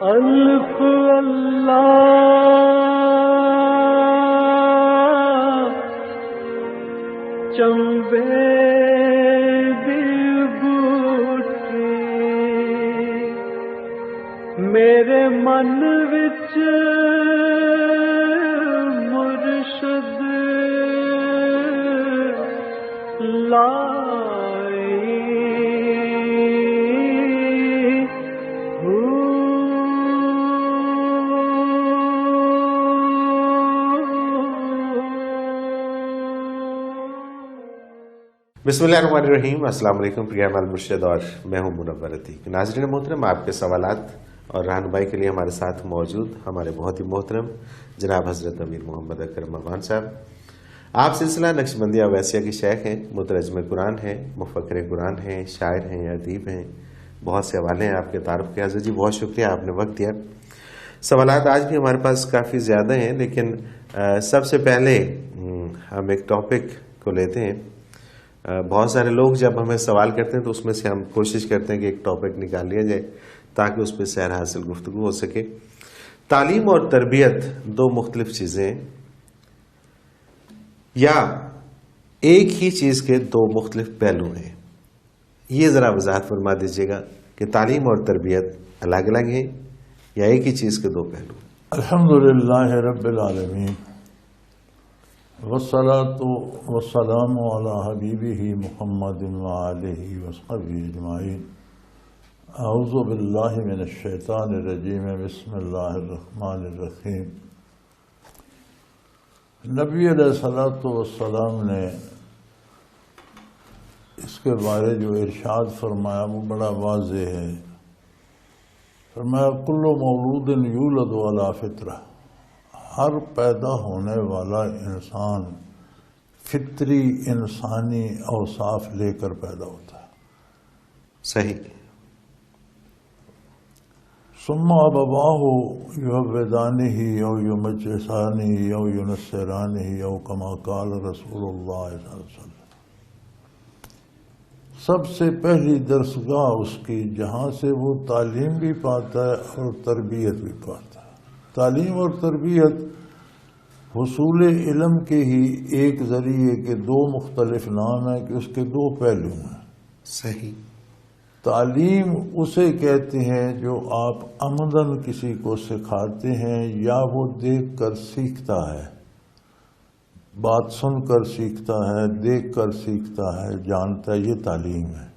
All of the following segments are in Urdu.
الف اللہ چمبے دی بوٹی میرے من وچ مرشد بسم اللہ الرحمن الرحیم. السلام علیکم. پروگرام المرشد اور میں ہوں منور عتیق. ناظرین محترم، آپ کے سوالات اور رہنمائی کے لیے ہمارے ساتھ موجود ہمارے بہت ہی محترم جناب حضرت امیر محمد اکرم مروان صاحب. آپ سلسلہ نقشبندیہ اویسیہ کے شیخ ہیں، مترجم قرآن ہیں، مفکر قرآن ہیں، شاعر ہیں، ادیب ہیں. بہت سے حوالے ہیں آپ کے تعارف کے. حضرت جی بہت شکریہ، آپ نے وقت دیا. سوالات آج بھی ہمارے پاس کافی زیادہ ہیں، لیکن سب سے پہلے ہم ایک ٹاپک کو لیتے ہیں. بہت سارے لوگ جب ہمیں سوال کرتے ہیں تو اس میں سے ہم کوشش کرتے ہیں کہ ایک ٹاپک نکال لیا جائے تاکہ اس پہ سیر حاصل گفتگو ہو سکے. تعلیم اور تربیت دو مختلف چیزیں ہیں یا ایک ہی چیز کے دو مختلف پہلو ہیں؟ یہ ذرا وضاحت فرما دیجیے گا کہ تعلیم اور تربیت الگ الگ ہیں یا ایک ہی چیز کے دو پہلو؟ الحمدللہ رب العالمین والصلاة والسلام علی حبیبہ محمد وآلہ وصحبہ اجمعین. اعوذ باللہ من الشیطان الرجیم. بسم اللہ الرحمن الرحیم. نبی علیہ الصلاۃ والسلام نے اس کے بارے جو ارشاد فرمایا وہ بڑا واضح ہے. فرمایا کل مولود یولد علی فطرہ، ہر پیدا ہونے والا انسان فطری انسانی اوصاف لے کر پیدا ہوتا ہے. صحیح. ثم ابواہ یہودانہ او یمجسانہ او ینصرانہ او کما قال رسول اللہ صلی اللہ علیہ وسلم. سب سے پہلی درسگاہ اس کی جہاں سے وہ تعلیم بھی پاتا ہے اور تربیت بھی پاتا ہے. تعلیم اور تربیت حصول علم کے ہی ایک ذریعے کے دو مختلف نام ہیں کہ اس کے دو پہلو ہیں. صحیح. تعلیم اسے کہتے ہیں جو آپ عمدن کسی کو سکھاتے ہیں یا وہ دیکھ کر سیکھتا ہے، بات سن کر سیکھتا ہے، دیکھ کر سیکھتا ہے، جانتا ہے، یہ تعلیم ہے.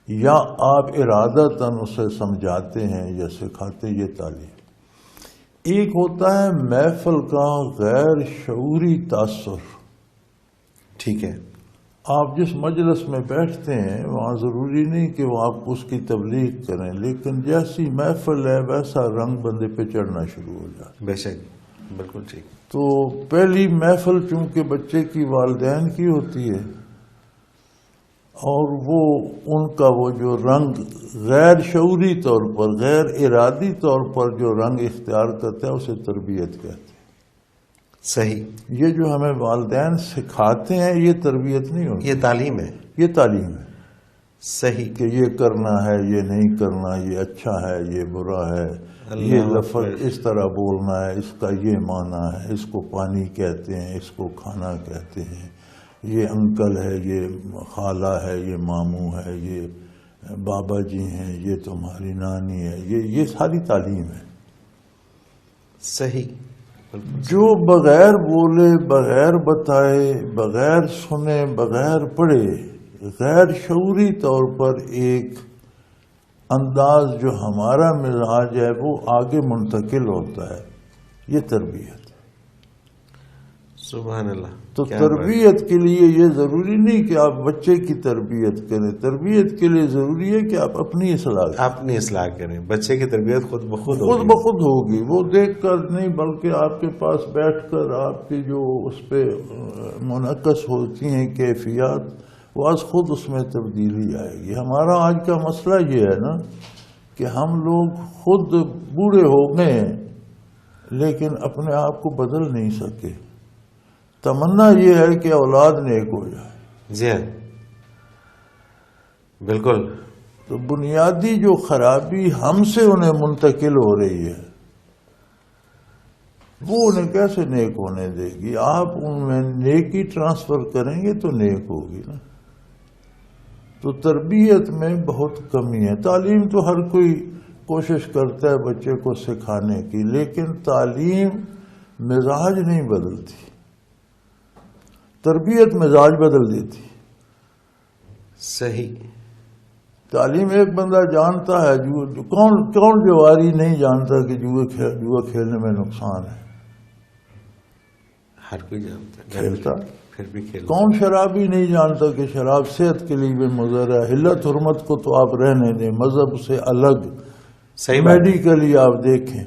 یا آپ ارادتاً اسے سمجھاتے ہیں یا سکھاتے، یہ تعلیم. ایک ہوتا ہے محفل کا غیر شعوری تاثر. ٹھیک ہے. آپ جس مجلس میں بیٹھتے ہیں وہاں ضروری نہیں کہ وہ آپ اس کی تبلیغ کریں، لیکن جیسی محفل ہے ویسا رنگ بندے پہ چڑھنا شروع ہو جاتا. بے شک، بالکل ٹھیک. تو پہلی محفل چونکہ بچے کی والدین کی ہوتی ہے اور وہ ان کا وہ جو رنگ غیر شعوری طور پر، غیر ارادی طور پر جو رنگ اختیار کرتا ہے اسے تربیت کہتے ہیں. صحیح. یہ جو ہمیں والدین سکھاتے ہیں یہ تربیت نہیں ہوتی، یہ تعلیم ہے. یہ تعلیم ہے. صحیح. کہ یہ کرنا ہے، یہ نہیں کرنا، یہ اچھا ہے، یہ برا ہے، یہ لفظ اس طرح بولنا ہے، اس کا یہ معنی ہے، اس کو پانی کہتے ہیں، اس کو کھانا کہتے ہیں، یہ انکل ہے، یہ خالہ ہے، یہ ماموں ہے، یہ بابا جی ہیں، یہ تمہاری نانی ہے. یہ ساری تعلیم ہے. صحیح. جو بغیر بولے، بغیر بتائے، بغیر سنے، بغیر پڑھے، غیر شعوری طور پر ایک انداز جو ہمارا مزاج ہے وہ آگے منتقل ہوتا ہے، یہ تربیت. سبحان اللہ. تو تربیت کے لیے یہ ضروری نہیں کہ آپ بچے کی تربیت کریں، تربیت کے لیے ضروری ہے کہ آپ اپنی اصلاح کریں. بچے کی تربیت خود بخود ہوگی. وہ دیکھ کر نہیں بلکہ آپ کے پاس بیٹھ کر آپ کی جو اس پہ منعکس ہوتی ہیں کیفیات، وہ از خود اس میں تبدیلی آئے گی. ہمارا آج کا مسئلہ یہ ہے نا کہ ہم لوگ خود بوڑھے ہو گئے ہیں لیکن اپنے آپ کو بدل نہیں سکے. تمنا یہ ہے کہ اولاد نیک ہو جائے. جی ہاں، بالکل. تو بنیادی جو خرابی ہم سے انہیں منتقل ہو رہی ہے وہ انہیں کیسے نیک ہونے دے گی؟ آپ ان میں نیکی ٹرانسفر کریں گے تو نیک ہوگی نا۔ تو تربیت میں بہت کمی ہے۔ تعلیم تو ہر کوئی کوشش کرتا ہے بچے کو سکھانے کی، لیکن تعلیم مزاج نہیں بدلتی، تربیت مزاج بدل دیتی۔ صحیح۔ تعلیم ایک بندہ جانتا ہے، کون جواری نہیں جانتا کہ جوا کھیلنے میں نقصان ہے؟ ہر کوئی جانتا ہے، کھیلتا۔ پھر بھی کھیلتا۔ کون شرابی نہیں جانتا کہ شراب صحت کے لیے بھی مضر ہے؟ حلت حرمت کو تو آپ رہنے دیں، مذہب سے الگ، صحیح بات ہے۔ میڈیکلی آپ دیکھیں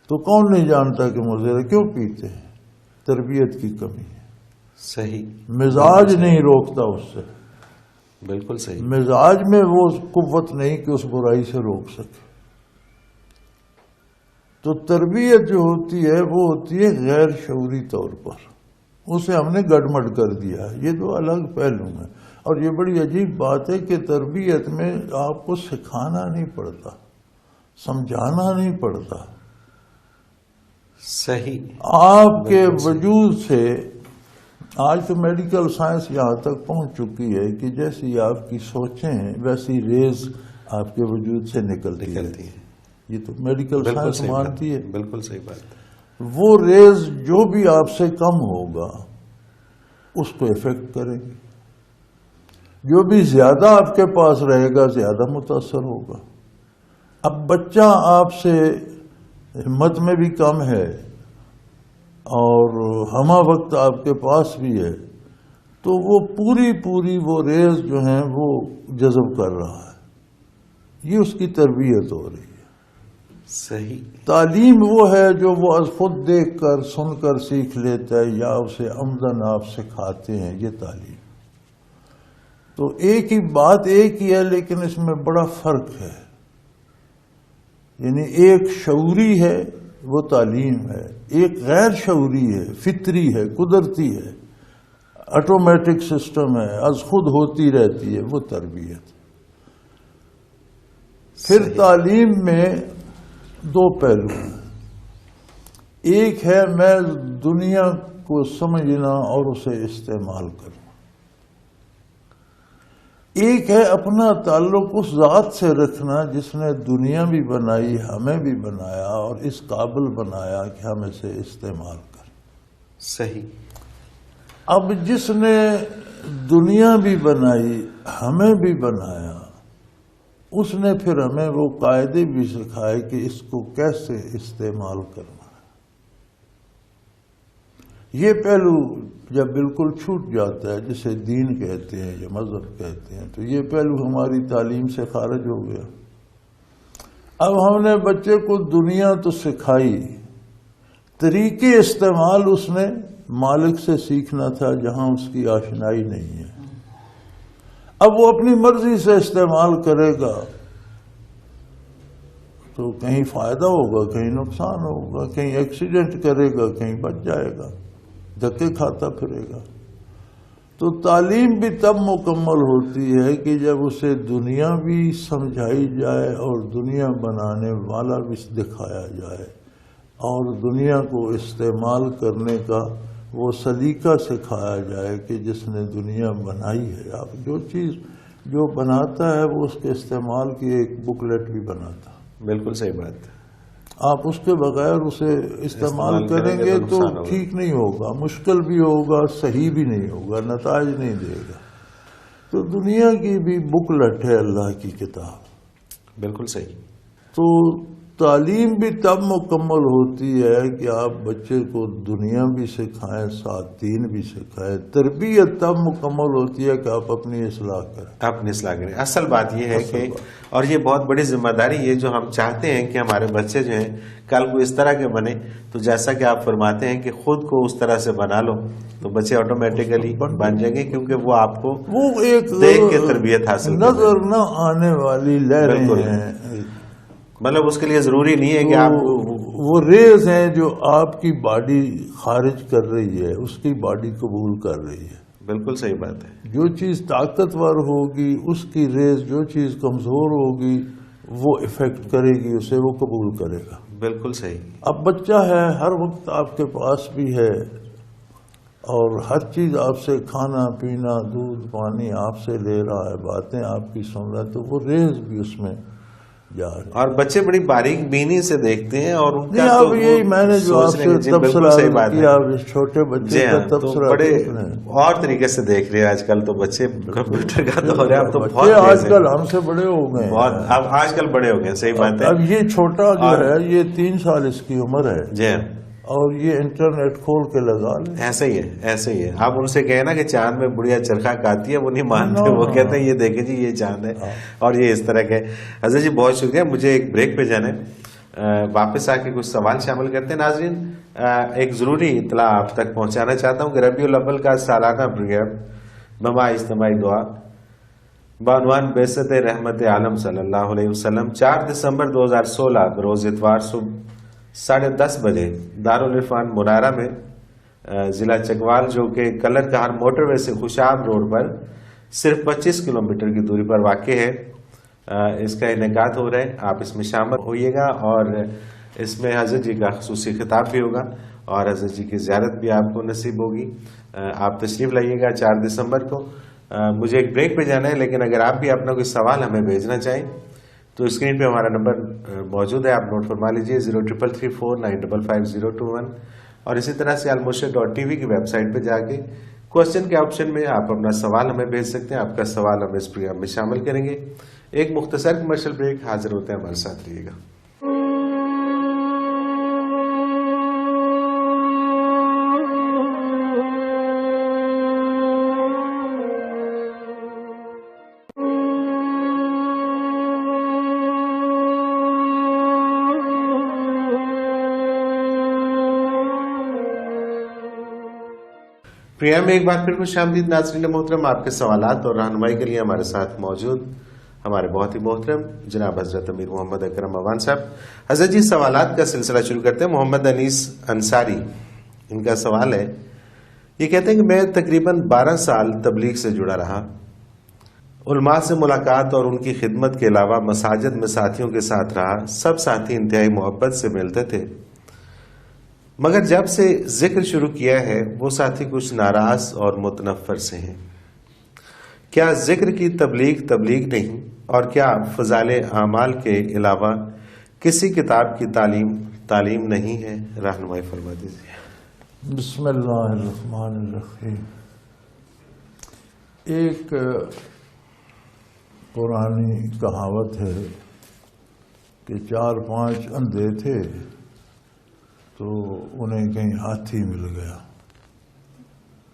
تو کون نہیں جانتا کہ مضر ہے؟ کیوں پیتے ہیں؟ تربیت کی کمی ہے۔ صحیح۔ مزاج نہیں روکتا اس سے، بالکل صحیح۔ مزاج میں وہ قوت نہیں کہ اس برائی سے روک سکے۔ تو تربیت جو ہوتی ہے وہ ہوتی ہے غیر شعوری طور پر، اسے ہم نے گڑمڑ کر دیا ہے۔ یہ دو الگ پہلو ہیں، اور یہ بڑی عجیب بات ہے کہ تربیت میں آپ کو سکھانا نہیں پڑتا، سمجھانا نہیں پڑتا۔ صحیح۔ آپ کے وجود سے آج تو میڈیکل سائنس یہاں تک پہنچ چکی ہے کہ جیسی آپ کی سوچیں ہیں ویسی ریز آپ کے وجود سے نکلتی ہے۔ یہ تو میڈیکل سائنس مانتی ہے۔ بالکل صحیح بات۔ وہ ریز جو بھی آپ سے کم ہوگا اس کو افیکٹ کریں گے، جو بھی زیادہ آپ کے پاس رہے گا زیادہ متاثر ہوگا۔ اب بچہ آپ سے ہمت میں بھی کم ہے اور ہمہ وقت آپ کے پاس بھی ہے، تو وہ پوری وہ ریز جو ہیں وہ جذب کر رہا ہے، یہ اس کی تربیت ہو رہی ہے۔ صحیح۔ تعلیم وہ ہے جو وہ از خود دیکھ کر سن کر سیکھ لیتا ہے یا اسے عمدن آپ سکھاتے ہیں، یہ تعلیم۔ تو ایک ہی بات ایک ہی ہے لیکن اس میں بڑا فرق ہے۔ یعنی ایک شعوری ہے وہ تعلیم ہے، ایک غیر شعوری ہے، فطری ہے، قدرتی ہے، آٹومیٹک سسٹم ہے، از خود ہوتی رہتی ہے، وہ تربیت۔ پھر تعلیم میں دو پہلو ہیں، ایک ہے میں دنیا کو سمجھنا اور اسے استعمال کرنا، ایک ہے اپنا تعلق اس ذات سے رکھنا جس نے دنیا بھی بنائی، ہمیں بھی بنایا اور اس قابل بنایا کہ ہم اسے استعمال کریں۔ صحیح۔ اب جس نے دنیا بھی بنائی، ہمیں بھی بنایا، اس نے پھر ہمیں وہ قاعدے بھی سکھائے کہ اس کو کیسے استعمال کرنا ہے۔ یہ پہلو جب بالکل چھوٹ جاتا ہے، جسے دین کہتے ہیں یا مذہب کہتے ہیں، تو یہ پہلو ہماری تعلیم سے خارج ہو گیا۔ اب ہم نے بچے کو دنیا تو سکھائی، طریقے استعمال اس نے مالک سے سیکھنا تھا جہاں اس کی آشنائی نہیں ہے۔ اب وہ اپنی مرضی سے استعمال کرے گا تو کہیں فائدہ ہوگا، کہیں نقصان ہوگا، کہیں ایکسیڈنٹ کرے گا، کہیں بچ جائے گا، دھکے کھاتا پھرے گا۔ تو تعلیم بھی تب مکمل ہوتی ہے کہ جب اسے دنیا بھی سمجھائی جائے اور دنیا بنانے والا بھی دکھایا جائے اور دنیا کو استعمال کرنے کا وہ سلیقہ سکھایا جائے کہ جس نے دنیا بنائی ہے۔ آپ جو چیز جو بناتا ہے وہ اس کے استعمال کی ایک بکلیٹ بھی بناتا ہے۔ بالکل صحیح بات۔ آپ اس کے بغیر اسے استعمال کریں گے تو ٹھیک نہیں ہوگا، مشکل بھی ہوگا، صحیح بھی نہیں ہوگا، نتائج نہیں دے گا۔ تو دنیا کی بھی بکلٹ ہے اللہ کی کتاب۔ بالکل صحیح۔ تو تعلیم بھی تب مکمل ہوتی ہے کہ آپ بچے کو دنیا بھی سکھائیں ساتھ دین بھی سکھائیں۔ تربیت تب مکمل ہوتی ہے کہ آپ اپنی اصلاح کریں، اپنی اصلاح کریں۔ اصل بات یہ ہے کہ اور یہ بہت بڑی ذمہ داری یہ جو ہم چاہتے ہیں کہ ہمارے بچے جو ہیں کل کو اس طرح کے بنے، تو جیسا کہ آپ فرماتے ہیں کہ خود کو اس طرح سے بنا لو تو بچے آٹومیٹیکلی بن جائیں گے، کیونکہ وہ آپ کو وہ ایک دیکھ کے تربیت حاصل نظر نہ آنے والی لہریں ہیں۔ مطلب اس کے لیے ضروری نہیں ہے کہ آپ وہ ریز ہیں جو آپ کی باڈی خارج کر رہی ہے، اس کی باڈی قبول کر رہی ہے۔ بالکل صحیح بات ہے. جو چیز طاقتور ہوگی اس کی ریز، جو چیز کمزور ہوگی وہ افیکٹ کرے گی اسے، وہ قبول کرے گا. بالکل صحیح. اب بچہ ہے، ہر وقت آپ کے پاس بھی ہے اور ہر چیز آپ سے، کھانا پینا دودھ پانی آپ سے لے رہا ہے، باتیں آپ کی سن رہا ہے، تو وہ ریز بھی اس میں جا رہی ہے. اور بچے بڑی باریک بینی سے دیکھتے ہیں اور ان کا اب یہی میں نے جو آپ سے تبصرہ کیا، چھوٹے بچے کا تبصرہ بڑے اور طریقے سے دیکھ رہے ہیں. آج کل تو بچے کمپیوٹر کا دور ہے، اب تو بہت آج کل ہم سے بڑے ہو گئے، اب آج کل بڑے ہو گئے. صحیح بات ہے. اب یہ چھوٹا جو ہے یہ 3 سال اس کی عمر ہے جی، اور یہ انٹرنیٹ کھول کے لگا لیں. ایسے ہی ہے، ایسے ہی ہے. آپ ان سے کہیں نا کہ چاند میں بڑھیا چرخہ کاتی ہے، وہ نہیں مانتے. وہ کہتے ہیں یہ دیکھیں جی یہ چاند ہے اور یہ اس طرح کے. حضرت جی بہت شکریہ. مجھے ایک بریک پہ جانا ہے، واپس آ کے کچھ سوال شامل کرتے ہیں. ناظرین ایک ضروری اطلاع آپ تک پہنچانا چاہتا ہوں کہ ربیع الاول کا سالانہ پروگرام بما اجتماعی دعا بعنوان بعثت رحمت عالم صلی اللہ علیہ وسلم 4 دسمبر 2016 بروز اتوار صبح 10:30 بجے دارالعرفان منارہ میں ضلع چکوال، جو کہ کلر کہار موٹر وے سے خوشاب روڈ پر صرف 25 کلومیٹر کی دوری پر واقع ہے، اس کا انعقاد ہو رہا ہے. آپ اس میں شامل ہوئیے گا اور اس میں حضرت جی کا خصوصی خطاب بھی ہوگا اور حضرت جی کی زیارت بھی آپ کو نصیب ہوگی. آپ تشریف لائیے گا 4 دسمبر کو. مجھے ایک بریک پہ جانا ہے، لیکن اگر آپ بھی اپنا کوئی سوال ہمیں بھیجنا چاہیں تو اسکرین پہ ہمارا نمبر موجود ہے، آپ نوٹ فرما لیجئے 0334955021. اور اسی طرح سے almurshid.tv کی ویب سائٹ پہ جا کے کوشچن کے آپشن میں آپ اپنا سوال ہمیں بھیج سکتے ہیں. آپ کا سوال ہم اس پروگرام میں شامل کریں گے. ایک مختصر کمرشل بریک، حاضر ہوتے ہیں، ہمارے ساتھ رہیے گا. پروگرام میں ایک بار پھر خوش آمدید. ناظرین محترم، آپ کے سوالات اور رہنمائی کے لیے ہمارے ساتھ موجود ہمارے بہت ہی محترم جناب حضرت امیر محمد اکرم اوان صاحب. حضرت جی سوالات کا سلسلہ شروع کرتے ہیں. محمد انیس انصاری، ان کا سوال ہے، یہ کہتے ہیں کہ میں تقریباً 12 سال تبلیغ سے جڑا رہا. علماء سے ملاقات اور ان کی خدمت کے علاوہ مساجد میں ساتھیوں کے ساتھ رہا. سب ساتھی انتہائی محبت سے ملتے تھے، مگر جب سے ذکر شروع کیا ہے وہ ساتھی کچھ ناراض اور متنفر سے ہیں. کیا ذکر کی تبلیغ نہیں، اور کیا فضائل اعمال کے علاوہ کسی کتاب کی تعلیم نہیں ہے؟ رہنمائی فرما دیجیے. بسم اللہ الرحمن الرحیم. ایک پرانی کہاوت ہے کہ 4-5 اندھے تھے تو انہیں کہیں ہاتھی مل گیا،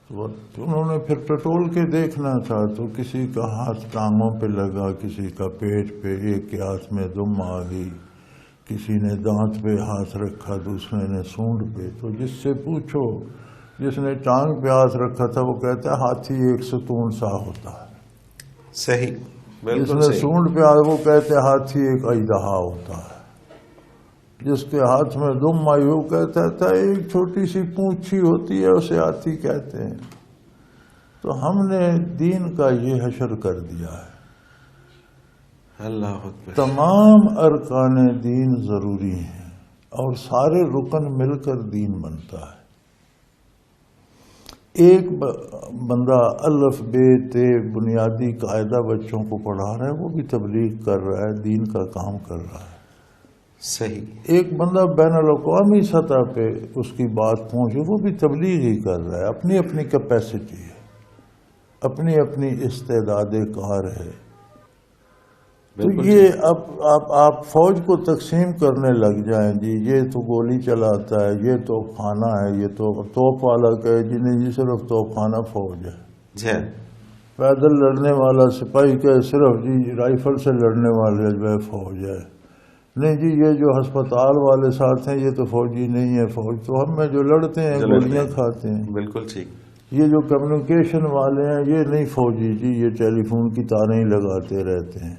تو انہوں نے پھر ٹٹول کے دیکھنا تھا تو کسی کا ہاتھ ٹانگوں پہ لگا، کسی کا پیٹ پہ، ایک کے ہاتھ میں دم آ گئی، کسی نے دانت پہ ہاتھ رکھا، دوسرے نے سونڈ پہ. تو جس سے پوچھو، جس نے ٹانگ پہ ہاتھ رکھا تھا وہ کہتا ہے ہاتھی ایک ستون سا ہوتا ہے. صحیح، بالکل. جس نے سونڈ پہ وہ کہتے ہیں ہاتھی ایک اژدہا ہوتا ہے. جس کے ہاتھ میں دم آئی وہ کہتا تھا ایک چھوٹی سی پونچھی ہوتی ہے اسے ہاتھی کہتے ہیں. تو ہم نے دین کا یہ حشر کر دیا ہے. اللہ اکبر. تمام ارکان دین ضروری ہیں اور سارے رکن مل کر دین بنتا ہے. ایک بندہ الف بے تے بنیادی قاعدہ بچوں کو پڑھا رہا ہے، وہ بھی تبلیغ کر رہا ہے، دین کا کام کر رہا ہے. صحیح. ایک بندہ بین الاقوامی سطح پہ اس کی بات پہنچے، وہ بھی تبلیغ ہی کر رہا ہے. اپنی اپنی کیپیسٹی ہے، اپنی اپنی استعداد کار ہے. تو یہ اب آپ فوج کو تقسیم کرنے لگ جائیں جی، یہ تو گولی چلاتا ہے، یہ تو خانہ ہے، یہ تو توپ والا کہے جی نہیں جی صرف توپ خانہ فوج ہے. جی. پیدل لڑنے والا سپاہی کہے صرف جی رائفل سے لڑنے والے جو ہے فوج ہے. نہیں جی یہ جو ہسپتال والے ساتھ ہیں یہ تو فوجی نہیں ہے، فوج تو ہم میں جو لڑتے ہیں گولیاں کھاتے ہیں. بالکل ٹھیک. یہ جو کمیونیکیشن والے ہیں یہ نہیں فوجی جی، یہ ٹیلی فون کی تاریں ہی لگاتے رہتے ہیں.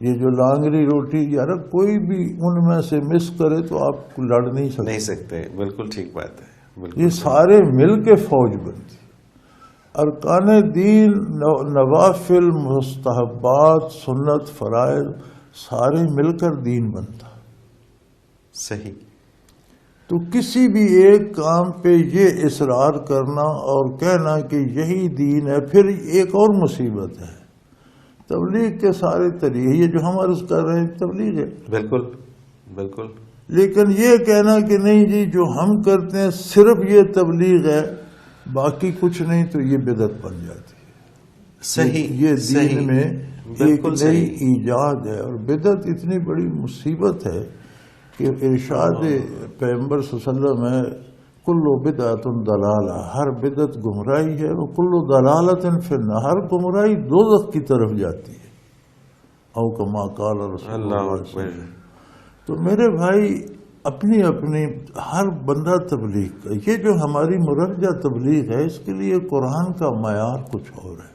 یہ جو لانگری روٹی، یار کوئی بھی ان میں سے مس کرے تو آپ لڑ نہیں سکتے. بالکل ٹھیک بات ہے. بالکل یہ سارے مل کے فوج بنتی. ارکان دین، نوافل، مستحبات، سنت، فرائض سارے مل کر دین بنتا. صحیح. تو کسی بھی ایک کام پہ یہ اصرار کرنا اور کہنا کہ یہی دین ہے، پھر ایک اور مصیبت ہے. تبلیغ کے سارے طریقے یہ جو ہم عرض کر رہے ہیں تبلیغ ہے. بالکل بالکل. لیکن یہ کہنا کہ نہیں جی جو ہم کرتے ہیں صرف یہ تبلیغ ہے، باقی کچھ نہیں، تو یہ بدعت بن جاتی ہے. صحیح. یہ صحیح. دین میں ایک بالکل نئی صحیح. ایجاد ہے. اور بدعت اتنی بڑی مصیبت ہے کہ ارشاد پیغمبر صلی اللہ علیہ وسلم ہے کل بدعت ضلالہ، ہر بدعت گمراہی ہے. وہ کل ضلالۃ فی النار، ہر گمراہی دوزخ کی طرف جاتی ہے. او کما قال رسول اللہ اللہ اکبر. صلی اللہ علیہ وسلم. تو میرے بھائی اپنی اپنی ہر بندہ تبلیغ کا، یہ جو ہماری مرجع تبلیغ ہے اس کے لیے قرآن کا معیار کچھ اور ہے.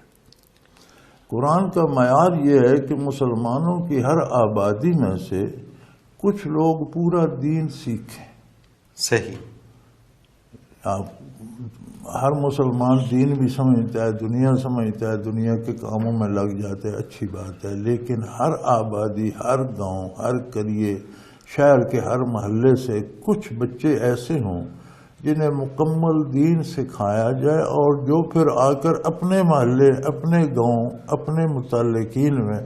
قرآن کا معیار یہ ہے کہ مسلمانوں کی ہر آبادی میں سے کچھ لوگ پورا دین سیکھیں. صحیح. ہر مسلمان دین بھی سمجھتا ہے، دنیا سمجھتا ہے، دنیا کے کاموں میں لگ جاتے ہیں، اچھی بات ہے. لیکن ہر آبادی، ہر گاؤں، ہر قریے، شہر کے ہر محلے سے کچھ بچے ایسے ہوں جنہیں مکمل دین سکھایا جائے، اور جو پھر آ کر اپنے محلے، اپنے گاؤں، اپنے متعلقین میں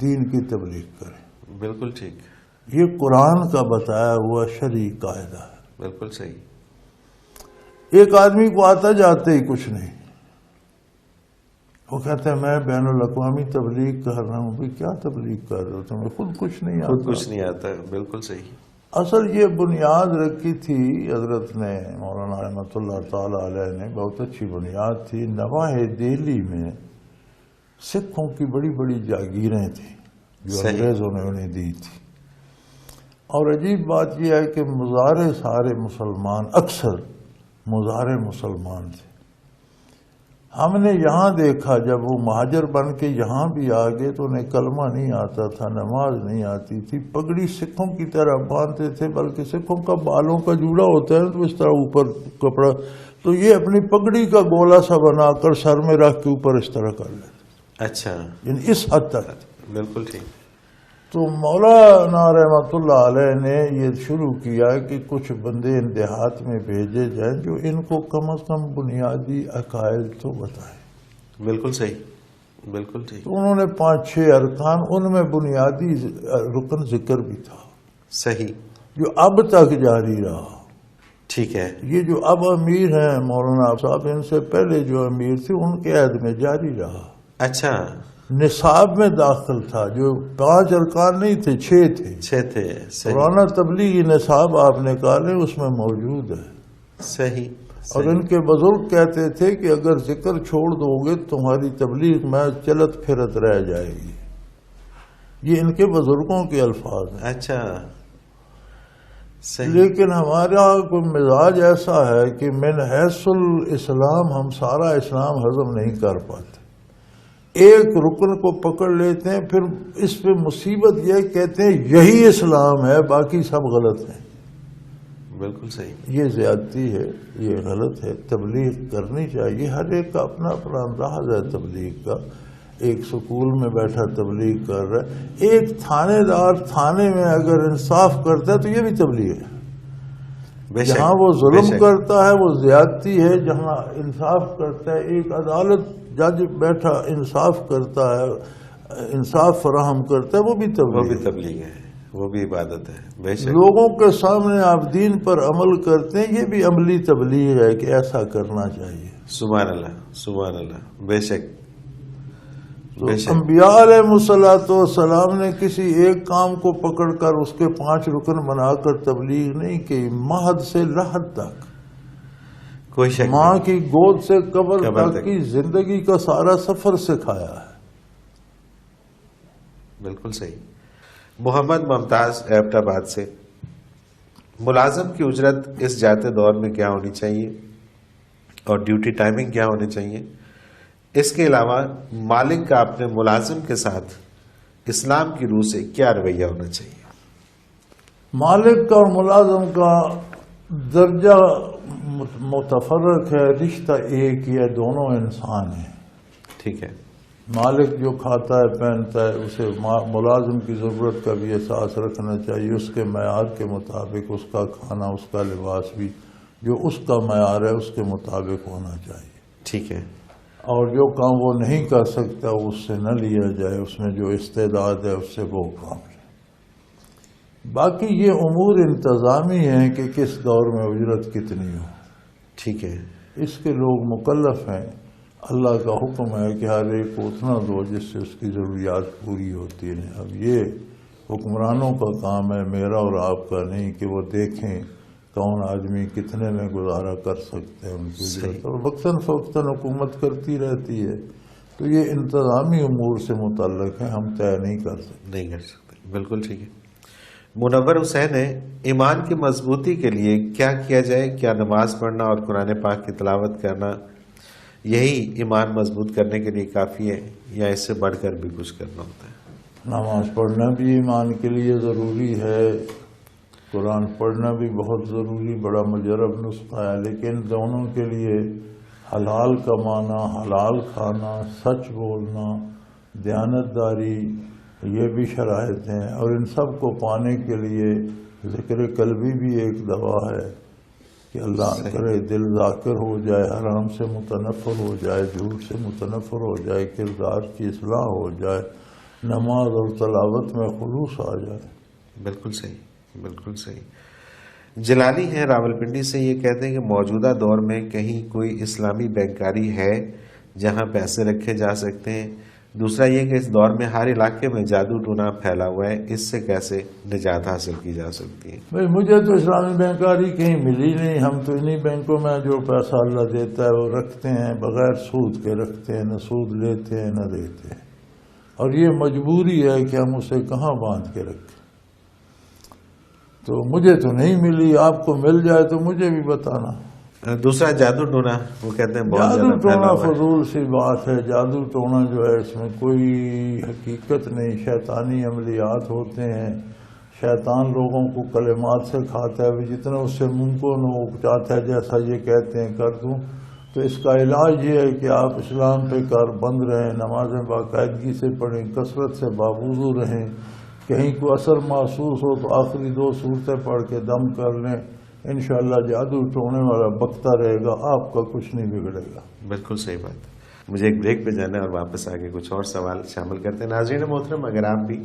دین کی تبلیغ کریں. بالکل ٹھیک. یہ قرآن کا بتایا ہوا شرعی قاعدہ ہے. بالکل صحیح. ایک آدمی کو آتا جاتے ہی کچھ نہیں، وہ کہتے ہیں میں بین الاقوامی تبلیغ کر رہا ہوں. بھائی کیا تبلیغ کر رہے ہو تمہیں خود کچھ نہیں آتا؟ خود کچھ نہیں آتا. بالکل صحیح. اصل یہ بنیاد رکھی تھی حضرت نے، مولانا رحمۃ اللہ تعالی علیہ نے، بہت اچھی بنیاد تھی. نواح دہلی میں سکھوں کی بڑی بڑی جاگیریں تھیں جو صحیح. انگریزوں نے انہیں دی تھی. اور عجیب بات یہ ہے کہ مزارے سارے مسلمان، اکثر مزارے مسلمان تھے. ہم نے یہاں دیکھا جب وہ مہاجر بن کے یہاں بھی آ گئے تو انہیں کلمہ نہیں آتا تھا، نماز نہیں آتی تھی. پگڑی سکھوں کی طرح باندھتے تھے، بلکہ سکھوں کا بالوں کا جوڑا ہوتا ہے تو اس طرح اوپر کپڑا، تو یہ اپنی پگڑی کا گولا سا بنا کر سر میں رکھ کے اوپر اس طرح کر لیتے. اچھا. یعنی اس حد تک. بالکل ٹھیک. تو مولانا رحمۃ اللہ علیہ نے یہ شروع کیا کہ کچھ بندے ان دیہات میں بھیجے جائیں جو ان کو کم از کم بنیادی عقائد تو بتائیں. بالکل صحیح. بالکل ٹھیک. تو انہوں نے 5-6 ارکان، ان میں بنیادی رکن ذکر بھی تھا. صحیح. جو اب تک جاری رہا. ٹھیک ہے. یہ جو اب امیر ہیں مولانا صاحب، ان سے پہلے جو امیر تھے ان کے عہد میں جاری رہا. اچھا. نصاب میں داخل تھا، جو 5 ارکان نہیں تھے، 6 تھے. 6 تھے. صحیح. پرانا تبلیغی نصاب آپ نکالے اس میں موجود ہے. صحیح. اور ان کے بزرگ کہتے تھے کہ اگر ذکر چھوڑ دو گے تمہاری تبلیغ میں چلت پھرت رہ جائے گی. یہ ان کے بزرگوں کے الفاظ ہیں. اچھا. صحیح. لیکن ہمارا کوئی مزاج ایسا ہے کہ من حیث الاسلام ہم سارا اسلام ہضم نہیں کر پاتے. ایک رکن کو پکڑ لیتے ہیں، پھر اس پہ مصیبت یہ کہتے ہیں یہی اسلام ہے، باقی سب غلط ہیں. بالکل صحیح. یہ زیادتی ہے، یہ غلط ہے. تبلیغ کرنی چاہیے. ہر ایک کا اپنا اپنا انداز ہے تبلیغ کا. ایک سکول میں بیٹھا تبلیغ کر رہا ہے، ایک تھانے دار تھانے میں اگر انصاف کرتا ہے تو یہ بھی تبلیغ ہے. جہاں وہ ظلم کرتا ہے وہ زیادتی ہے، جہاں انصاف کرتا ہے، ایک عدالت جج بیٹھا انصاف کرتا ہے، انصاف فراہم کرتا ہے، وہ بھی تبلیغ ہے، وہ بھی عبادت ہے. بے شک. لوگوں کے سامنے آپ دین پر عمل کرتے ہیں، یہ بھی عملی تبلیغ ہے کہ ایسا کرنا چاہیے. سبحان اللہ. سبحان اللہ. بے شک. انبیاء علیہ الصلوۃ والسلام نے کسی ایک کام کو پکڑ کر اس کے 5 رکن بنا کر تبلیغ نہیں کی. مہد سے لحد تک، کوئی شک ماں نہیں. کی گود سے قبر قبر تک تک کی زندگی کا سارا سفر سکھایا ہے. بالکل صحیح. محمد ممتاز ایبٹ آباد سے، ملازم کی اجرت اس جاتے دور میں کیا ہونی چاہیے اور ڈیوٹی ٹائمنگ کیا ہونی چاہیے؟ اس کے علاوہ مالک کا اپنے ملازم کے ساتھ اسلام کی روح سے کیا رویہ ہونا چاہیے؟ مالک کا اور ملازم کا درجہ متفرق ہے، رشتہ ایک ہی ہے، دونوں انسان ہیں۔ ٹھیک ہے، مالک جو کھاتا ہے پہنتا ہے اسے ملازم کی ضرورت کا بھی احساس رکھنا چاہیے، اس کے معیار کے مطابق اس کا کھانا، اس کا لباس بھی جو اس کا معیار ہے اس کے مطابق ہونا چاہیے۔ ٹھیک ہے، اور جو کام وہ نہیں کر سکتا اس سے نہ لیا جائے، اس میں جو استعداد ہے اس سے وہ کام ہے۔ باقی یہ امور انتظامی ہیں کہ کس دور میں اجرت کتنی ہو، ٹھیک ہے، اس کے لوگ مکلف ہیں۔ اللہ کا حکم ہے کہ ہر ایک کو اتنا دو جس سے اس کی ضروریات پوری ہوتی ہیں۔ اب یہ حکمرانوں کا کام ہے، میرا اور آپ کا نہیں، کہ وہ دیکھیں کون آدمی کتنے میں گزارا کر سکتے ہیں ان کی اجرت، اور وقتاً فوقتاً حکومت کرتی رہتی ہے۔ تو یہ انتظامی امور سے متعلق ہے، ہم طے نہیں کر سکتے۔ بالکل ٹھیک ہے۔ منور حسین ہے، ایمان کی مضبوطی کے لیے کیا کیا جائے؟ کیا نماز پڑھنا اور قرآن پاک کی تلاوت کرنا یہی ایمان مضبوط کرنے کے لیے کافی ہے، یا اس سے بڑھ کر بھی کچھ کرنا ہوتا ہے؟ نماز پڑھنا بھی ایمان کے لیے ضروری ہے، قرآن پڑھنا بھی بہت ضروری، بڑا مجرب نسخہ ہے، لیکن دونوں کے لیے حلال کمانا، حلال کھانا، سچ بولنا، دیانتداری، یہ بھی شرائط ہیں۔ اور ان سب کو پانے کے لیے ذکر قلبی بھی ایک دوا ہے کہ اللہ کرے دل ذاکر ہو جائے، حرام سے متنفر ہو جائے، جھوٹ سے متنفر ہو جائے، کردار کی اصلاح ہو جائے، نماز اور تلاوت میں خلوص آ جائے۔ بالکل صحیح، بالکل صحیح۔ جلالی ہیں راولپنڈی سے، یہ کہتے ہیں کہ موجودہ دور میں کہیں کوئی اسلامی بینکاری ہے جہاں پیسے رکھے جا سکتے ہیں؟ دوسرا یہ کہ اس دور میں ہر علاقے میں جادو ٹونا پھیلا ہوا ہے، اس سے کیسے نجات حاصل کی جا سکتی ہے؟ بھائی مجھے تو اسلامی بینکاری کہیں ملی نہیں، ہم تو انہی بینکوں میں جو پیسہ اللہ دیتا ہے وہ رکھتے ہیں، بغیر سود کے رکھتے ہیں، نہ سود لیتے ہیں نہ دیتے ہیں، اور یہ مجبوری ہے کہ ہم اسے کہاں باندھ کے رکھیں۔ تو مجھے تو نہیں ملی، آپ کو مل جائے تو مجھے بھی بتانا۔ دوسرا جادو ٹونا، وہ کہتے ہیں بہت جادو زیادہ پھیلا ٹونا ہوا ہے۔ فضول سی بات ہے، جادو ٹونا جو ہے اس میں کوئی حقیقت نہیں، شیطانی عملیات ہوتے ہیں، شیطان لوگوں کو کلمات سے کھاتا ہے، جتنا اس سے ممکن ہو چاہتا ہے جیسا یہ کہتے ہیں کر دوں۔ تو اس کا علاج یہ ہے کہ آپ اسلام پہ کاربند رہیں، نمازیں باقاعدگی سے پڑھیں، کثرت سے باوضو رہیں، کہیں کوئی اثر محسوس ہو تو آخری 2 سورتیں پڑھ کے دم کر لیں، انشاءاللہ جادو ٹونے والا بکتا رہے گا، آپ کا کچھ نہیں بگڑے گا۔ بالکل صحیح بات۔ مجھے ایک بریک پہ جانا ہے اور واپس آگے کچھ اور سوال شامل کرتے ہیں۔ ناظرین محترم، اگر آپ بھی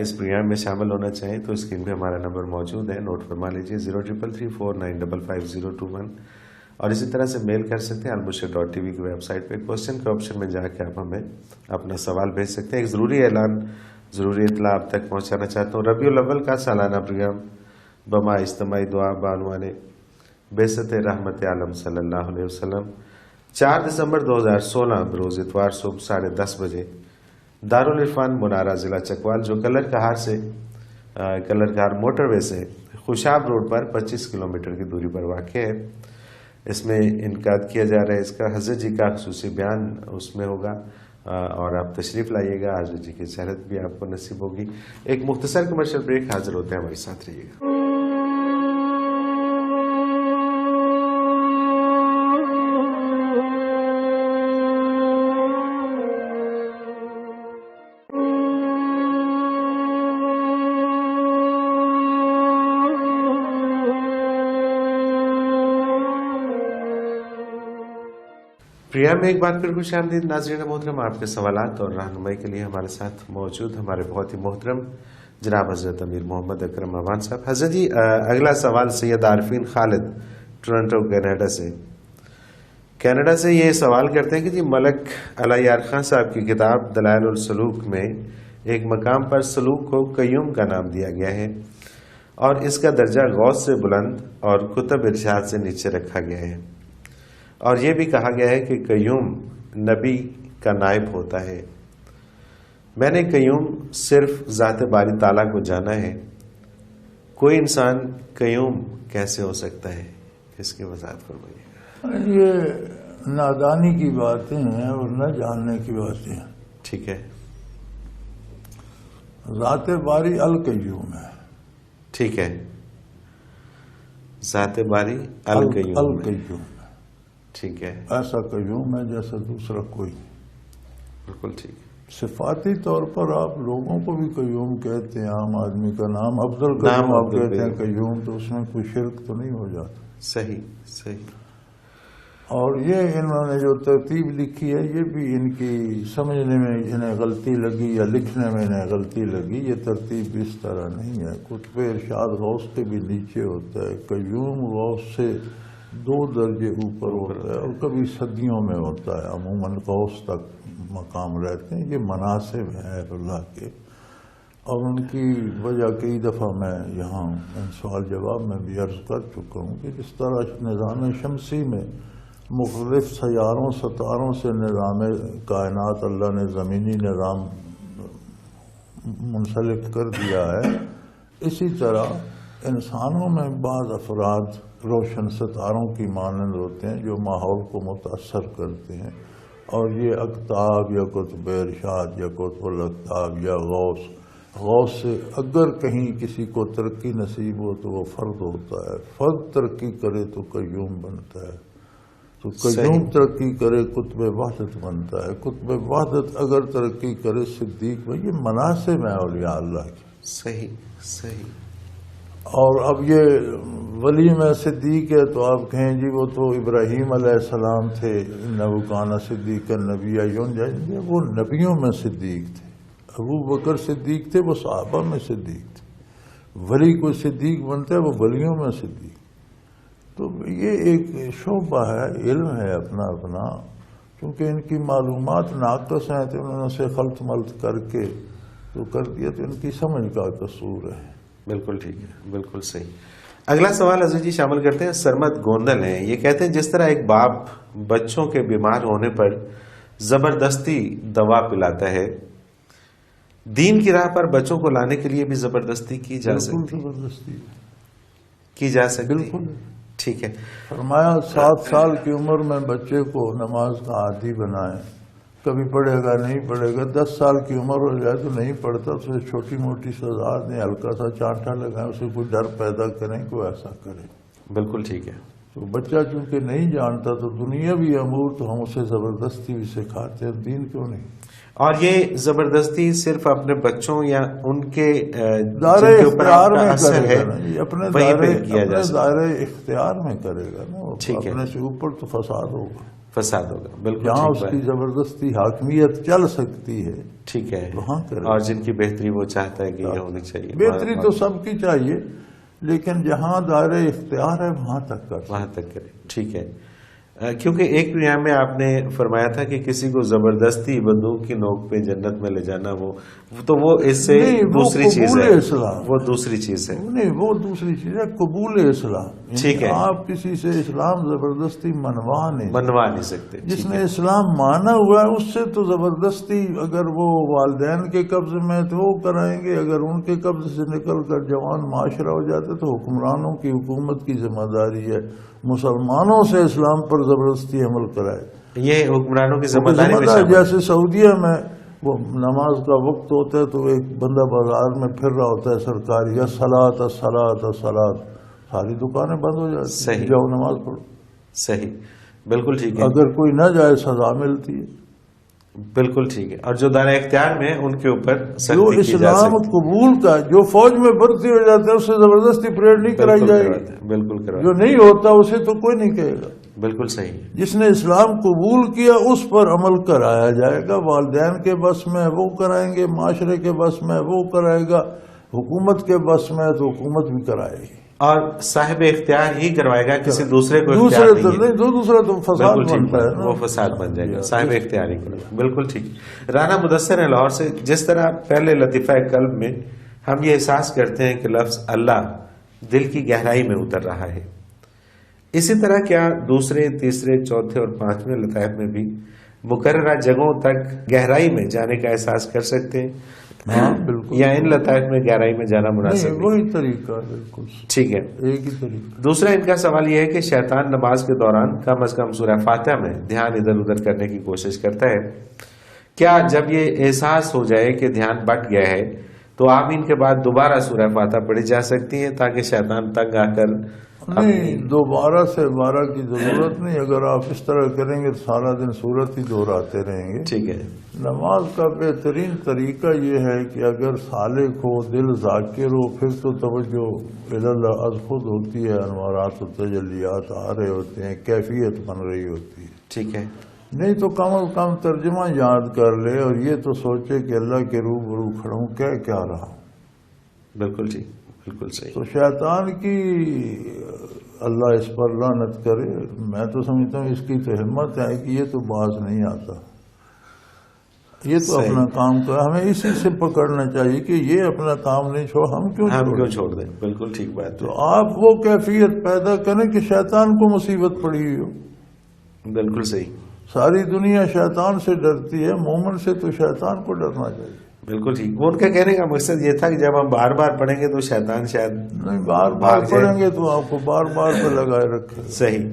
اس پروگرام میں شامل ہونا چاہیں تو اسکرین پہ ہمارا نمبر موجود ہے، نوٹ فرما لیجیے 0334955521، اور اسی طرح سے میل کر سکتے ہیں almurshed.tv کی ویب سائٹ پہ کوسچن کے آپشن میں جا کے آپ ہمیں اپنا سوال بھیج سکتے ہیں۔ ایک ضروری اعلان، ضروری اطلاع آپ تک پہنچانا چاہتا ہوں۔ ربیع الاول کا سالانہ پروگرام بما اجتماعی دعا بعنوان بعثت رحمت عالم صلی اللہ علیہ وسلم 4 دسمبر 2016 بروز اتوار صبح 10:30 بجے دارالعرفان منارہ ضلع چکوال، جو کلر کہار موٹر وے سے خوشاب روڈ پر 25 کلومیٹر کی دوری پر واقع ہے، اس میں انعقاد کیا جا رہا ہے۔ اس کا حضرت جی کا خصوصی بیان اس میں ہوگا، اور آپ تشریف لائیے گا، حضرت جی کی زیارت بھی آپ کو نصیب ہوگی۔ ایک مختصر کمرشل بریک، حاضر ہوتے ہیں، ہمارے ساتھ رہیے گا۔ پروگرام میں ایک بار پھر خوش آمدید ناظرین محترم۔ آپ کے سوالات اور رہنمائی کے لیے ہمارے ساتھ موجود ہمارے بہت ہی محترم جناب حضرت امیر محمد اکرم امان صاحب۔ حضرت جی، اگلا سوال سید عارفین خالد ٹورنٹو کینیڈا سے یہ سوال کرتے ہیں کہ جی، ملک علی یار خان صاحب کی کتاب دلائل السلوک میں ایک مقام پر سلوک کو قیوم کا نام دیا گیا ہے، اور اس کا درجہ غوث سے بلند اور کتب ارشاد سے نیچے رکھا گیا ہے، اور یہ بھی کہا گیا ہے کہ قیوم نبی کا نائب ہوتا ہے۔ میں نے قیوم صرف ذات باری تعالیٰ کو جانا ہے، کوئی انسان قیوم کیسے ہو سکتا ہے؟ اس کی وضاحت فرمائیے۔ یہ نادانی کی باتیں ہیں اور نہ جاننے کی باتیں ہیں۔ ٹھیک ہے، ذات باری القیوم ہے۔ ٹھیک ہے، ذات باری القیوم میں. القیوم. ٹھیک ہے، ایسا قیوم ہے جیسا دوسرا کوئی. بالکل ٹھیک. صفاتی طور پر آپ لوگوں کو بھی قیوم کہتے ہیں، عام آدمی کا نام افضل نام قیوم آپ افضل کہتے ہیں قیوم. قیوم، تو اس میں کوئی شرک تو نہیں ہو جاتا. صحیح صحیح. اور یہ انہوں نے جو ترتیب لکھی ہے یہ بھی ان کی سمجھنے میں انہیں غلطی لگی یا لکھنے میں انہیں غلطی لگی. یہ ترتیب اس طرح نہیں ہے. قطب ارشاد غوث کے بھی نیچے ہوتا ہے، قیوم غوث سے 2 درجے اوپر ہوتا ہے، اور کبھی صدیوں میں ہوتا ہے. عموماً غوث تک مقام رہتے ہیں. یہ مناسب ہیں اللہ کے، اور ان کی وجہ کئی دفعہ میں یہاں سوال جواب میں بھی عرض کر چکا ہوں کہ جس طرح نظام شمسی میں مختلف سیاروں ستاروں سے نظام کائنات اللہ نے زمینی نظام منسلک کر دیا ہے، اسی طرح انسانوں میں بعض افراد روشن ستاروں کی مانند ہوتے ہیں جو ماحول کو متاثر کرتے ہیں. اور یہ اقطاب یا قطب ارشاد یا قطب الاقطاب یا غوث سے اگر کہیں کسی کو ترقی نصیب ہو تو وہ فرد ہوتا ہے. فرد ترقی کرے تو قیوم بنتا ہے، تو قیوم ترقی کرے قطب وحدت بنتا ہے. قطب وحدت اگر ترقی کرے صدیق میں. یہ مناسب ہیں اولیاء اللہ کی. صحیح صحیح. اور اب یہ ولی میں صدیق ہے تو آپ کہیں جی وہ تو ابراہیم علیہ السلام تھے، انہ کان صدیق النبی، وہ نبیوں میں صدیق تھے. ابو بکر صدیق تھے، وہ صحابہ میں صدیق تھے. ولی کوئی صدیق بنتا ہے وہ ولیوں میں صدیق. تو یہ ایک شعبہ ہے، علم ہے اپنا اپنا. چونکہ ان کی معلومات ناقص ہیں تو انہوں نے اسے خلط ملط کر کے تو کر دیا، تو ان کی سمجھ کا قصور ہے. بالکل ٹھیک ہے، بالکل صحیح. اگلا سوال حضرت جی شامل کرتے ہیں. سرمد گوندل ہیں، یہ کہتے ہیں جس طرح ایک باپ بچوں کے بیمار ہونے پر زبردستی دوا پلاتا ہے، دین کی راہ پر بچوں کو لانے کے لیے بھی زبردستی کی جا سکتی زبردستی کی جا سکتی. بالکل ٹھیک ہے. فرمایا 7 سال کی عمر میں بچے کو نماز کا عادی بنائیں. کبھی پڑھے گا نہیں پڑھے گا، 10 سال کی عمر ہو جائے تو نہیں پڑھتا، اسے چھوٹی موٹی سزا دیں، ہلکا سا چانٹا لگائیں، اسے کوئی ڈر پیدا کریں کہ وہ ایسا کرے. بالکل ٹھیک ہے. تو بچہ چونکہ نہیں جانتا تو دنیاوی امور تو ہم اسے زبردستی بھی سکھاتے ہیں، دین کیوں نہیں. اور یہ زبردستی صرف اپنے بچوں یا ان کے دائرہ اختیار میں کرے ہے گا نا، اپنے دائرہ اختیار میں کرے گا نا. اپنے سے اوپر تو فساد ہوگا، فساد ہوگا. بالکل. جہاں اس کی زبردستی حاکمیت چل سکتی ہے ٹھیک ہے، وہاں کرے. اور جن کی بہتری وہ چاہتا ہے کہ یہ ہونی چاہیے. بہتری تو سب کی چاہیے، لیکن جہاں دائرہ اختیار ہے وہاں تک کرے. ٹھیک ہے. کیونکہ ایک پروگرام میں آپ نے فرمایا تھا کہ کسی کو زبردستی بندوق کی نوک پہ جنت میں لے جانا وہ اس سے دوسری چیز ہے. وہ دوسری چیز ہے. نہیں، وہ دوسری چیز ہے قبول اسلام. ٹھیک ہے. آپ کسی سے اسلام زبردستی منوا نہیں سکتے. جس نے اسلام مانا ہوا ہے اس سے تو زبردستی اگر وہ والدین کے قبضے میں تو وہ کرائیں گے، اگر ان کے قبضے سے نکل کر جوان معاشرہ ہو جاتے تو حکمرانوں کی حکومت کی ذمہ داری ہے مسلمانوں سے اسلام پر زبردستی عمل کرائے. یہ حکمرانوں کی ذمہ داری میں شامل. جیسے سعودیہ میں وہ نماز کا وقت ہوتا ہے تو ایک بندہ بازار میں پھر رہا ہوتا ہے سرکاری، الصلاۃ الصلاۃ الصلاۃ، ساری دکانیں بند ہو جاتی ہیں، جاؤ نماز پڑھو. صحیح. بالکل ٹھیک ہے. اگر کوئی نہ جائے سزا ملتی ہے. بالکل ٹھیک ہے. اور جو دائرہ اختیار میں ان کے اوپر جو اسلام قبول کا، جو فوج میں بھرتی ہو جاتا ہے اس سے زبردستی پریڈ نہیں کرائی جائے گی. بالکل کروا. جو نہیں ہوتا اسے تو کوئی نہیں کہے گا. بالکل صحیح. جس نے اسلام قبول کیا اس پر عمل کرایا جائے گا. والدین کے بس میں وہ کرائیں گے، معاشرے کے بس میں وہ کرائے گا، حکومت کے بس میں تو حکومت بھی کرائے گی. اور صاحب اختیار ہی کروائے گا، کسی دوسرے کو دوسرا تو فساد بنتا ہے نا، وہ فساد بن جائے گا. صاحب اختیار ہی کرے. بالکل ٹھیک. رانا مدثر ہے لاہور سے. جس طرح پہلے لطیفہ قلب میں ہم یہ احساس کرتے ہیں کہ لفظ اللہ دل کی گہرائی میں اتر رہا ہے، اسی طرح کیا دوسرے تیسرے چوتھے اور پانچویں لطائف میں بھی مقررہ جگہوں تک گہرائی میں جانے کا احساس کر سکتے ہیں؟ بالکل. یا ان لطائف میں گہرائی میں جانا مناسب؟ وہی طریقہ. بالکل ٹھیک ہے. ایک ہی طریقہ. دوسرا ان کا سوال یہ ہے کہ شیطان نماز کے دوران کم از کم سورہ فاتحہ میں دھیان ادھر ادھر کرنے کی کوشش کرتا ہے. کیا جب یہ احساس ہو جائے کہ دھیان بٹ گیا ہے تو آمین کے بعد دوبارہ سورہ فاتحہ پڑھی جا سکتی ہے تاکہ شیطان تنگ آ کر نہیں، دوبارہ سے 12 کی ضرورت نہیں. اگر آپ اس طرح کریں گے تو سارا دن صورت ہی دہراتے رہیں گے. ٹھیک ہے. نماز کا بہترین طریقہ یہ ہے کہ اگر سالک ہو، دل ذاکر ہو، پھر تو توجہ اللہ از خود ہوتی ہے، انوارات و تجلیات آ رہے ہوتے ہیں، کیفیت بن رہی ہوتی ہے. ٹھیک ہے. نہیں تو کم از کم ترجمہ یاد کر لے اور یہ تو سوچے کہ اللہ کے روبرو کھڑا ہوں، کیا رہا ہوں. بالکل ٹھیک، بالکل صحیح. تو شیطان کی اللہ اس پر لعنت کرے. میں تو سمجھتا ہوں اس کی تو ہمت ہے کہ یہ تو باز نہیں آتا، یہ تو صحیح. اپنا کام کر. ہمیں اسی سے پکڑنا چاہیے کہ یہ اپنا کام نہیں چھوڑ، ہم کیوں چھوڑ دیں. بالکل ٹھیک بات ہے. تو آپ وہ کیفیت پیدا کریں کہ شیطان کو مصیبت پڑی ہوئی ہو. بالکل صحیح. ساری دنیا شیطان سے ڈرتی ہے، مومن سے تو شیطان کو ڈرنا چاہیے. بالکل ٹھیک. وہ ان کا کہنے کا مقصد یہ تھا کہ جب ہم بار بار پڑھیں گے تو شیطان شاید نہیں، بار بار پڑھیں گے تو آپ کو بار بار پہ لگائے رکھے. صحیح.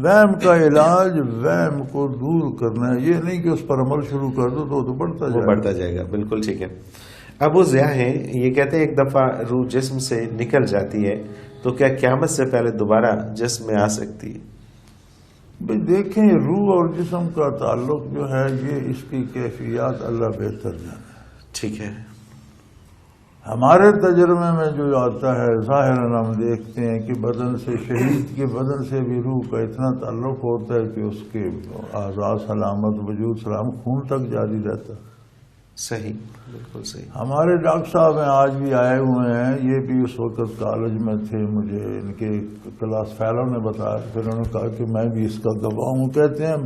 وہم کا علاج وہم کو دور کرنا ہے، یہ نہیں کہ اس پر عمل شروع کر دو تو بڑھتا جائے گا. بالکل ٹھیک ہے. ابو ضیاء ہیں، یہ کہتے ہیں ایک دفعہ روح جسم سے نکل جاتی ہے تو کیا قیامت سے پہلے دوبارہ جسم میں آ سکتی ہے؟ بھئی دیکھیں، روح اور جسم کا تعلق جو ہے یہ اس کی کیفیات اللہ بہتر جانے. ٹھیک ہے. ہمارے تجربے میں جو آتا ہے ظاہراً ہم دیکھتے ہیں کہ بدن سے، شہید کے بدن سے بھی روح کا اتنا تعلق ہوتا ہے کہ اس کے اعضاء سلامت، وجود سلامت، خون تک جاری رہتا. صحیح. بالکل صحیح. ہمارے ڈاکٹر صاحب ہیں، آج بھی آئے ہوئے ہیں، یہ بھی اس وقت کالج میں تھے. مجھے ان کے کلاس فیلو نے بتایا، پھر انہوں نے کہا کہ میں بھی اس کا گواہ ہوں. کہتے ہیں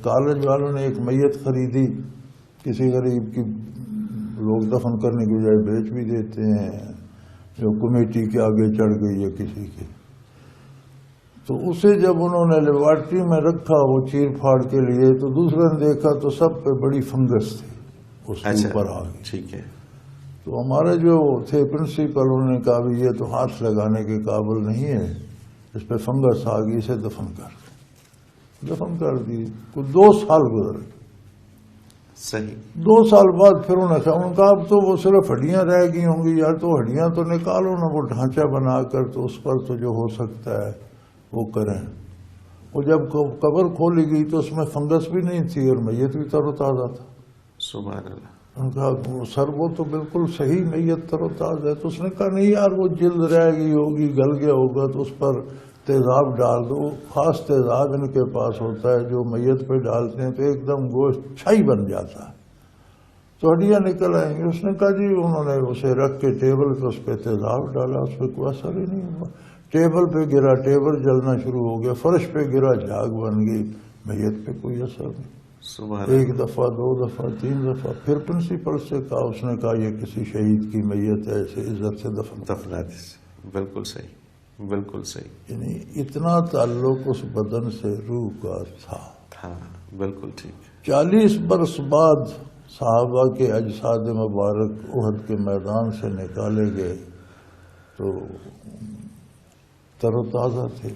کالج والوں نے ایک میت خریدی کسی غریب کی، لوگ دفن کرنے کی بجائے بیچ بھی دیتے ہیں، جو کمیٹی کے آگے چڑھ گئی ہے کسی کے. تو اسے جب انہوں نے لیبارٹری میں رکھا وہ چیر پھاڑ کے لیے، تو دوسرے نے دیکھا تو سب پہ بڑی فنگس تھی اس کے اوپر آ گئی. ٹھیک ہے. تو ہمارے جو تھے پرنسپل، انہوں نے کہا بھی یہ تو ہاتھ لگانے کے قابل نہیں ہے، اس پہ فنگس آ گئی، اسے دفن کر دی. کچھ 2 سال گزر گئے. صحیح. 2 سال بعد پھر انہوں نے کہا اب تو وہ صرف ہڈیاں رہ گئی ہوں گی یار، تو ہڈیاں تو نکالو نا، وہ ڈھانچہ بنا کر تو اس پر تو جو ہو سکتا ہے وہ کریں. وہ جب قبر کھولی گئی تو اس میں فنگس بھی نہیں تھی اور میت بھی تر و تازہ تھا. سبحان اللہ. ان کا سر وہ تو بالکل صحیح میت تر و تازہ ہے. تو اس نے کہا نہیں یار، وہ جلد رہ گئی ہوگی، گل گیا ہوگا، تو اس پر تیزاب ڈال دو. خاص تیزاب ان کے پاس ہوتا ہے جو میت پہ ڈالتے ہیں تو ایک دم گوشت چھائی بن جاتا ہے، تو ہڈیاں نکل آئیں گی. اس نے کہا جی، انہوں نے اسے رکھ کے ٹیبل پہ اس پہ تیزاب ڈالا، اس پہ کوئی اثر ہی نہیں ہوا. ٹیبل پہ گرا، ٹیبل جلنا شروع ہو گیا. فرش پہ گرا، جھاگ بن گئی. میت پہ کوئی اثر نہیں. ایک دفعہ، 2 دفعہ، 3 دفعہ. پھر پرنسپل سے کہا، اس نے کہا یہ کسی شہید کی میت ہے، اسے عزت سے دفنا دیجیے. بالکل صحیح. بالکل صحیح. یعنی اتنا تعلق اس بدن سے روح کا تھا. ہاں بالکل ٹھیک. 40 برس بعد صحابہ کے اجساد مبارک احد کے میدان سے نکالے گئے تو تر و تازہ تھے.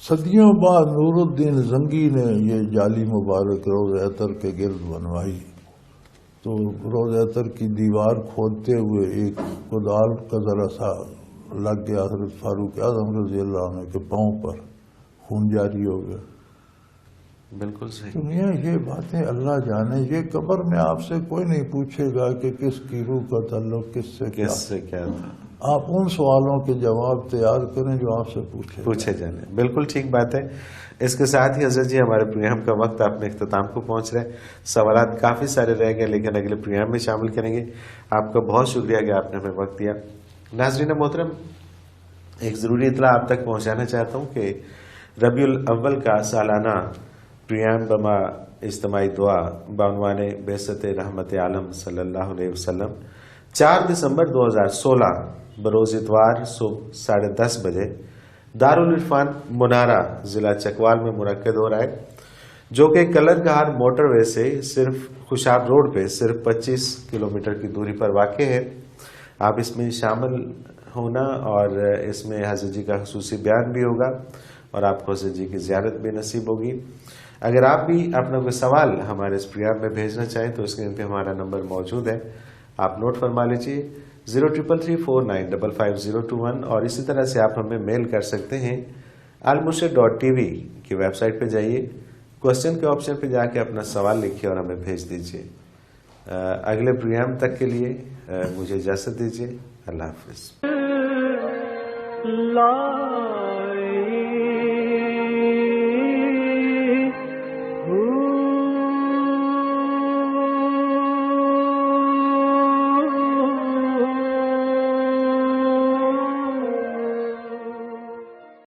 صدیوں بعد نور الدین زنگی نے یہ جالی مبارک روضہ اطہر کے گرد بنوائی. تو روضہ اطہر کی دیوار کھودتے ہوئے ایک کدال کا ذرا سا لگ گیا حضرت فاروق اعظم رضی اللہ عنہ کے پاؤں پر، خون جاری ہو گیا. بالکل صحیح. دنیا یہ باتیں اللہ جانے. یہ قبر میں آپ سے کوئی نہیں پوچھے گا کہ کس کی روح کا تعلق کس سے کیا تھا. آپ ان سوالوں کے جواب تیار کریں جو آپ سے پوچھے جانے. بالکل ٹھیک بات ہے. اس کے ساتھ ہی حضرت جی ہمارے پروگرام کا وقت اپنے اختتام کو پہنچ رہا ہے. سوالات کافی سارے رہ گئے لیکن اگلے پروگرام میں شامل کریں گے. آپ کا بہت شکریہ کہ آپ نے ہمیں وقت دیا. ناظرین محترم، ایک ضروری اطلاع آپ تک پہنچانا چاہتا ہوں کہ ربیع الاول کا سالانہ پروگرام بما اجتماعی دعا بعنوان بعثت رحمت عالم صلی اللہ علیہ وسلم 4 دسمبر 2016 بروز اتوار صبح 10:30 بجے دارالعرفان منارہ ضلع چکوال میں منعقد ہو رہا ہے، جو کہ کلر گہار موٹر وے سے صرف خوشاب روڈ پہ صرف 25 کلومیٹر کی دوری پر واقع ہے. آپ اس میں شامل ہونا اور اس میں حضرت جی کا خصوصی بیان بھی ہوگا اور آپ کو حضرت جی کی زیارت بھی نصیب ہوگی. اگر آپ بھی اپنا کوئی سوال ہمارے اس پروگرام میں بھیجنا چاہیں تو اسکرین پہ ہمارا نمبر موجود ہے، آپ نوٹ فرما لیجیے 033349555021 اور اسی طرح سے آپ ہمیں میل کر سکتے ہیں almurshid.tv کی ویب سائٹ پہ جائیے، کوشچن کے آپشن پہ جا کے اپنا سوال لکھیے اور ہمیں بھیج دیجیے۔ اگلے پروگرام تک کے لیے مجھے اجازت دیجیے، اللہ حافظ۔ لا